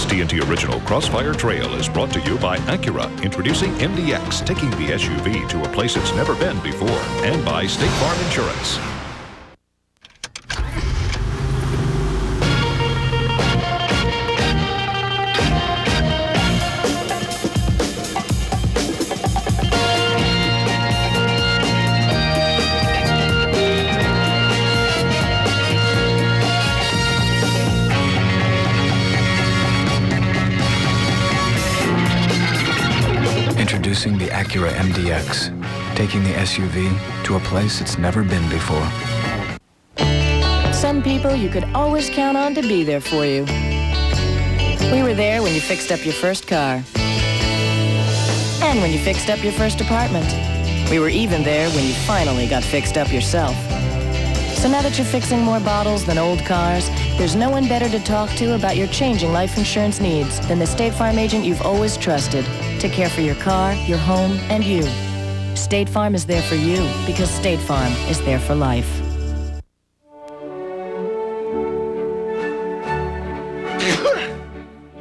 TNT original Crossfire Trail is brought to you by Acura, introducing MDX, taking the SUV to a place it's never been before, and by State Farm Insurance. Introducing the Acura MDX, taking the SUV to a place it's never been before. Some people you could always count on to be there for you. We were there when you fixed up your first car. And when you fixed up your first apartment. We were even there when you finally got fixed up yourself. So now that you're fixing more bottles than old cars, there's no one better to talk to about your changing life insurance needs than the State Farm agent you've always trusted to care for your car, your home, and you. State Farm is there for you because State Farm is there for life.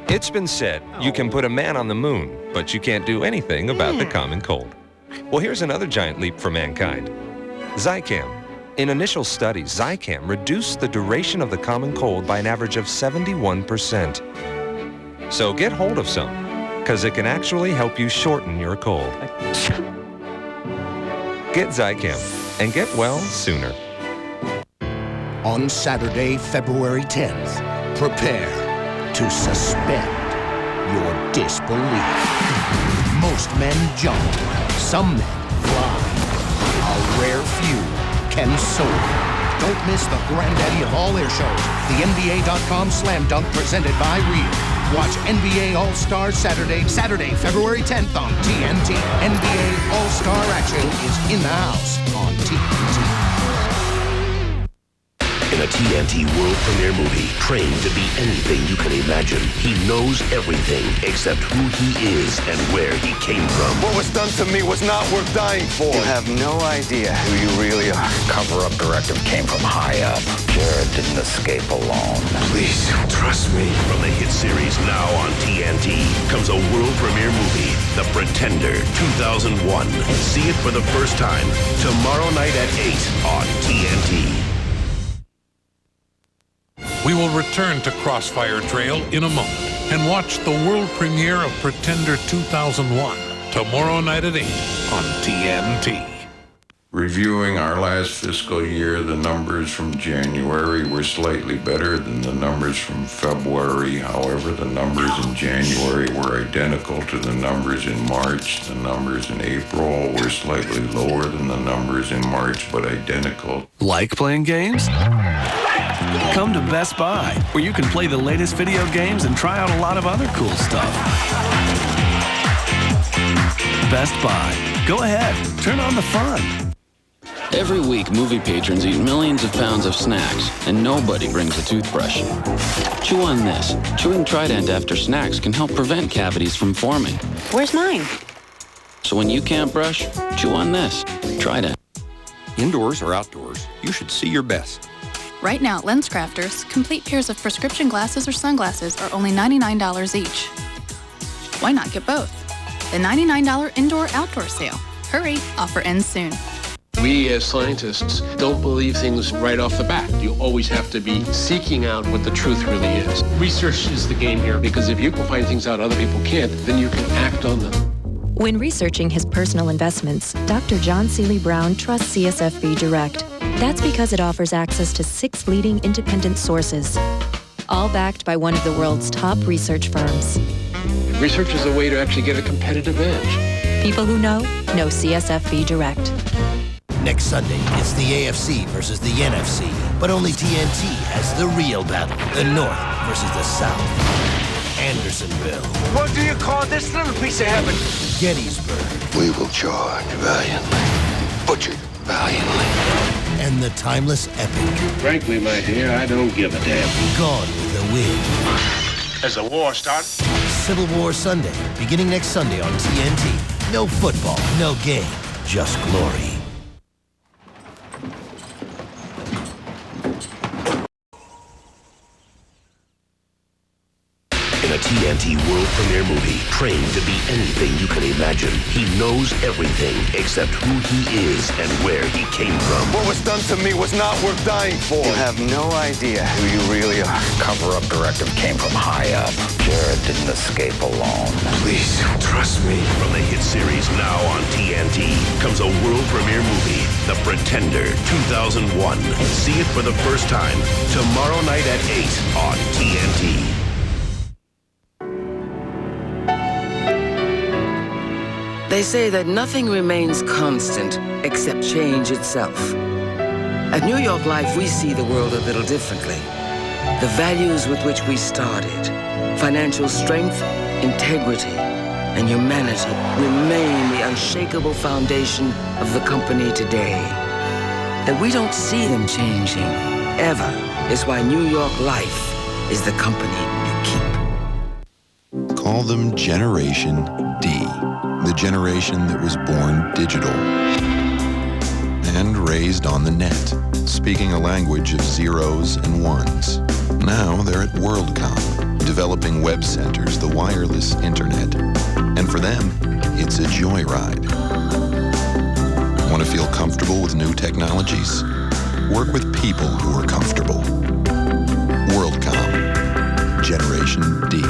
It's been said you can put a man on the moon, but you can't do anything about the common cold. Well, here's another giant leap for mankind. Zicam. In initial studies, Zicam reduced the duration of the common cold by an average of 71%. So get hold of some, because it can actually help you shorten your cold. Get Zicam and get well sooner. On Saturday, February 10th, prepare to suspend your disbelief. Most men jump, some men fly. A rare few can soar. Don't miss the granddaddy of all air shows, the NBA.com Slam Dunk presented by Real. Watch NBA All-Star Saturday, February 10th on TNT. NBA All-Star action is in the house on TNT. In a TNT world premiere movie, trained to be anything you can imagine, he knows everything except who he is and where he came from. What was done to me was not worth dying for. You have no idea who you really are. Cover-up directive came from high up. Jared didn't escape alone. Please, trust me. From the hit series now on TNT comes a world premiere movie, The Pretender 2001. See it for the first time tomorrow night at 8 on TNT. We will return to Crossfire Trail in a moment and watch the world premiere of Pretender 2001 tomorrow night at 8 on TNT. Reviewing our last fiscal year, the numbers from January were slightly better than the numbers from February. However, the numbers in January were identical to the numbers in March. The numbers in April were slightly lower than the numbers in March, but identical. Like playing games? Come to Best Buy, where you can play the latest video games and try out a lot of other cool stuff. Best Buy. Go ahead, turn on the fun. Every week, movie patrons eat millions of pounds of snacks, and nobody brings a toothbrush. Chew on this. Chewing Trident after snacks can help prevent cavities from forming. Where's mine? So when you can't brush, chew on this. Trident. Indoors or outdoors, you should see your best. Right now at LensCrafters, complete pairs of prescription glasses or sunglasses are only $99 each. Why not get both? The $99 indoor-outdoor sale. Hurry, offer ends soon. We as scientists don't believe things right off the bat. You always have to be seeking out what the truth really is. Research is the game here, because if you can find things out other people can't, then you can act on them. When researching his personal investments, Dr. John Seeley Brown trusts CSFB Direct. That's because it offers access to 6 leading independent sources, all backed by one of the world's top research firms. Research is a way to actually get a competitive edge. People who know CSFB Direct. Next Sunday, it's the AFC versus the NFC. But only TNT has the real battle. The North versus the South. Andersonville. What do you call this little piece of heaven? Gettysburg. We will charge valiantly, butcher valiantly. And the timeless epic. Frankly, my dear, I don't give a damn. Gone with the Wind. As the war starts. Civil War Sunday, beginning next Sunday on TNT. No football, no game, just glory. In a the TNT world premiere movie, trained to be anything you can imagine. He knows everything except who he is and where he came from. What was done to me was not worth dying for. You have no idea who you really are. Cover-up directive came from high up. Jared didn't escape alone. Please, trust me. From the hit series now on TNT comes a world premiere movie, The Pretender 2001. See it for the first time tomorrow night at 8 on TNT. They say that nothing remains constant except change itself. At New York Life, we see the world a little differently. The values with which we started, financial strength, integrity, and humanity, remain the unshakable foundation of the company today. That we don't see them changing, ever, is why New York Life is the company you keep. Call them Generation D. The generation that was born digital and raised on the net, speaking a language of zeros and ones. Now they're at WorldCom, developing web centers, the wireless internet. And for them, it's a joyride. Want to feel comfortable with new technologies? Work with people who are comfortable. WorldCom, Generation D.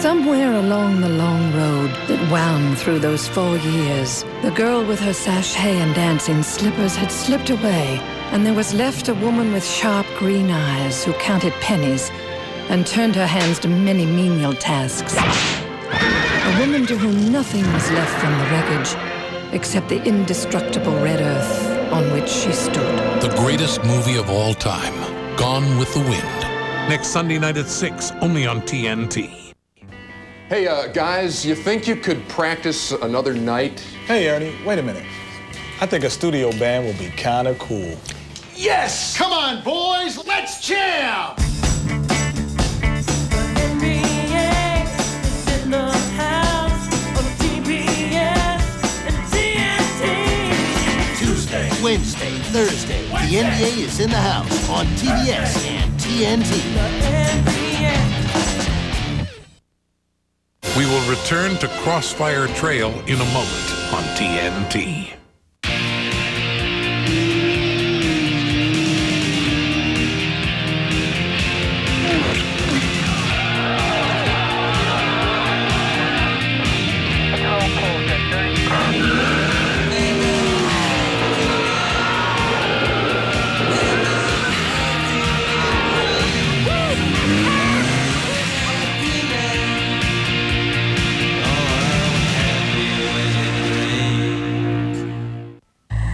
Somewhere along the long road that wound through those 4 years, the girl with her sachet and dancing slippers had slipped away, and there was left a woman with sharp green eyes who counted pennies and turned her hands to many menial tasks. A woman to whom nothing was left from the wreckage except the indestructible red earth on which she stood. The greatest movie of all time, Gone with the Wind. Next Sunday night at 6, only on TNT. Hey, guys, you think you could practice another night? Hey, Ernie, wait a minute. I think a studio band would be kind of cool. Yes! Come on, boys, let's jam! Tuesday, Wednesday, Thursday, the NBA is in the house on TBS and TNT. We will return to Crossfire Trail in a moment on TNT.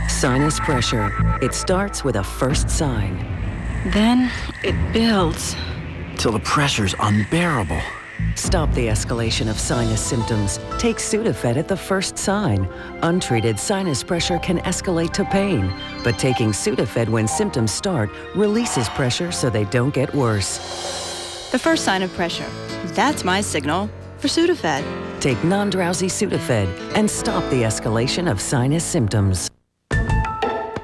Sinus pressure. It starts with a first sign. Then it builds till the pressure's unbearable. Stop the escalation of sinus symptoms. Take Sudafed at the first sign. Untreated sinus pressure can escalate to pain, but taking Sudafed when symptoms start releases pressure so they don't get worse. The first sign of pressure. That's my signal for Sudafed. Take non-drowsy Sudafed and stop the escalation of sinus symptoms.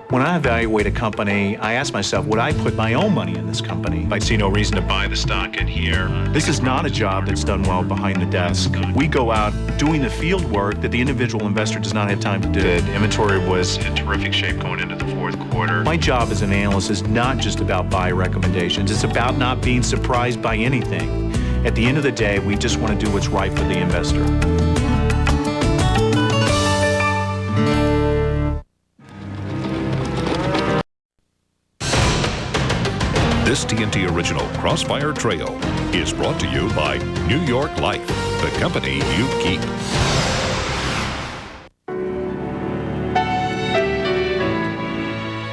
When I evaluate a company, I ask myself, would I put my own money in this company? I see no reason to buy the stock in here. This is not a job that's done well behind the desk. We go out doing the field work that the individual investor does not have time to do. The inventory was in terrific shape going into the fourth quarter. My job as an analyst is not just about buy recommendations. It's about not being surprised by anything. At the end of the day, we just want to do what's right for the investor. This TNT original, Crossfire Trail, is brought to you by New York Life, the company you keep.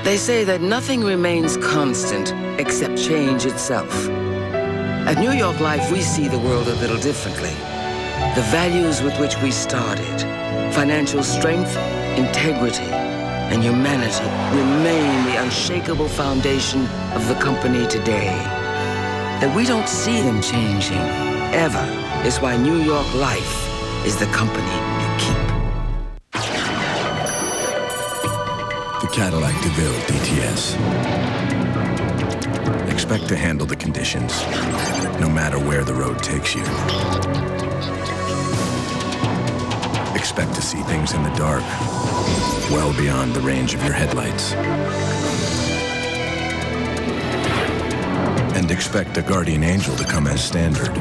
They say that nothing remains constant except change itself. At New York Life, we see the world a little differently. The values with which we started, financial strength, integrity, and humanity, remain the unshakable foundation of the company today. That we don't see them changing, ever, is why New York Life is the company you keep. The Cadillac Deville DTS. Expect to handle the conditions, no matter where the road takes you. Expect to see things in the dark, well beyond the range of your headlights. And expect a guardian angel to come as standard.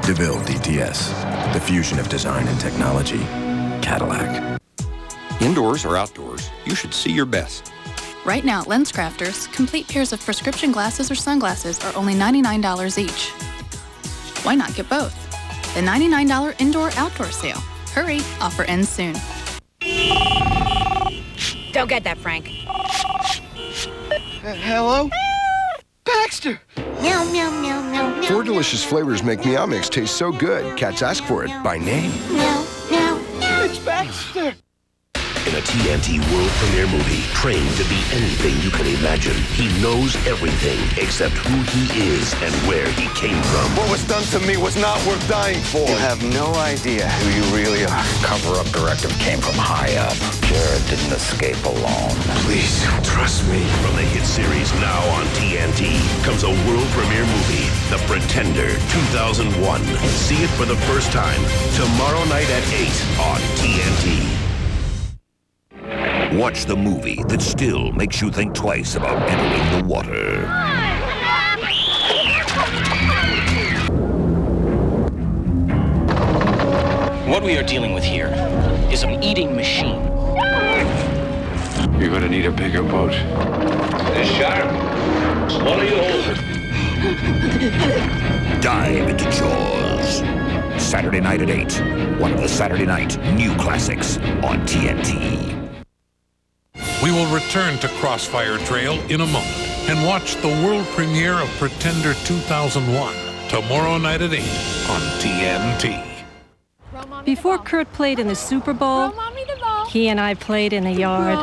DeVille DTS, the fusion of design and technology. Cadillac. Indoors or outdoors, you should see your best. Right now at LensCrafters, complete pairs of prescription glasses or sunglasses are only $99 each. Why not get both? The $99 indoor-outdoor sale. Hurry, offer ends soon. Don't get that, Frank. Hello? Baxter! Meow, meow, meow, meow, meow. 4 delicious flavors make Meow Mix taste so good, cats ask for it by name. Meow, meow. It's Baxter! In a TNT world premiere movie, trained to be anything you can imagine, he knows everything except who he is and where he came from. What was done to me was not worth dying for. You have no idea who you really are. Cover-up directive came from high up. Jared didn't escape alone. Please, trust me. From the hit series now on TNT comes a world premiere movie, The Pretender 2001. See it for the first time tomorrow night at 8 on TNT. Watch the movie that still makes you think twice about entering the water. What we are dealing with here is an eating machine. You're gonna need a bigger boat. This shark, swallow you whole. Dive into Jaws. Saturday night at 8. One of the Saturday night new classics on TNT. We will return to Crossfire Trail in a moment and watch the world premiere of Pretender 2001 tomorrow night at 8 on TNT. Before Curt played in the Super Bowl, he and I played in the yard.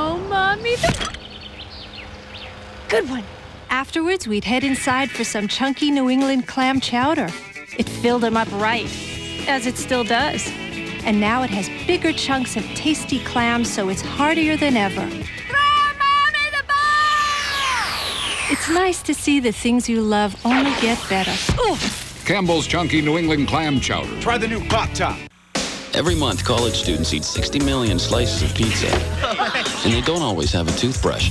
Good one. Afterwards, we'd head inside for some chunky New England clam chowder. It filled him up right, as it still does. And now it has bigger chunks of tasty clams, so it's heartier than ever. It's nice to see the things you love only get better. Ooh. Campbell's Chunky New England Clam Chowder. Try the new Pop Top. Every month, college students eat 60 million slices of pizza, and they don't always have a toothbrush.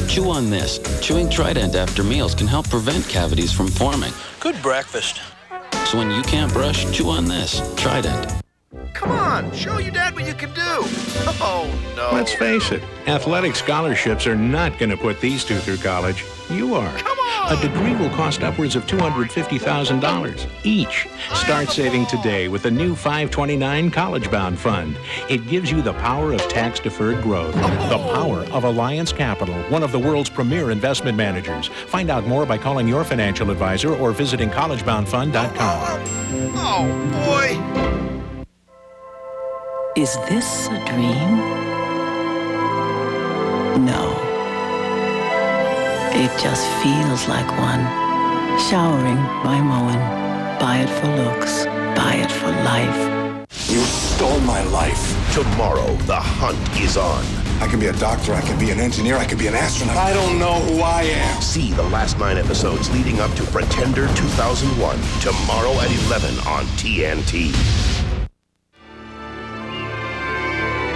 Chew on this. Chewing Trident after meals can help prevent cavities from forming. Good breakfast. So when you can't brush, chew on this. Trident. Come on, show your dad what you can do. Oh, no. Let's face it, athletic scholarships are not going to put these two through college. You are. Come on! A degree will cost upwards of $250,000 each. Start saving today with the new 529 College Bound Fund. It gives you the power of tax-deferred growth. The power of Alliance Capital, one of the world's premier investment managers. Find out more by calling your financial advisor or visiting collegeboundfund.com. Oh, boy! Is this a dream? No. It just feels like one. Showering by Moen. Buy it for looks. Buy it for life. You stole my life. Tomorrow, the hunt is on. I can be a doctor, I can be an engineer, I can be an astronaut. I don't know who I am. See the last 9 episodes leading up to Pretender 2001 tomorrow at 11 on TNT.